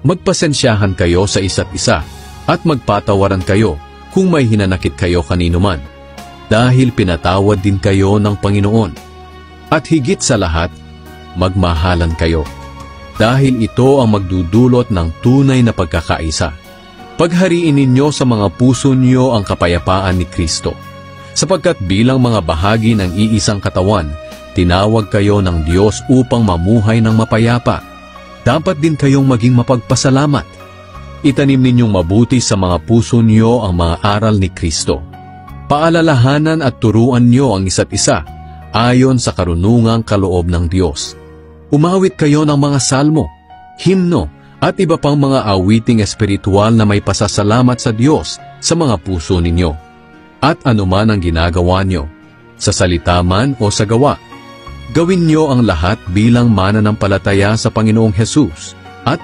Magpasensyahan kayo sa isa't isa at magpatawaran kayo kung may hinanakit kayo kanino man, dahil pinatawad din kayo ng Panginoon. At higit sa lahat, magmahalan kayo, dahil ito ang magdudulot ng tunay na pagkakaisa. Paghariin ninyo sa mga puso niyo ang kapayapaan ni Kristo, sapagkat bilang mga bahagi ng iisang katawan, tinawag kayo ng Diyos upang mamuhay ng mapayapa. Dapat din kayong maging mapagpasalamat. Itanim ninyong mabuti sa mga puso niyo ang mga aral ni Kristo. Paalalahanan at turuan niyo ang isa't isa ayon sa karunungang kaloob ng Diyos. Umawit kayo ng mga salmo, himno, at iba pang mga awiting espiritual na may pasasalamat sa Diyos sa mga puso ninyo. At anuman ang ginagawa niyo, sa salita man o sa gawa, gawin niyo ang lahat bilang mananampalataya sa Panginoong Hesus at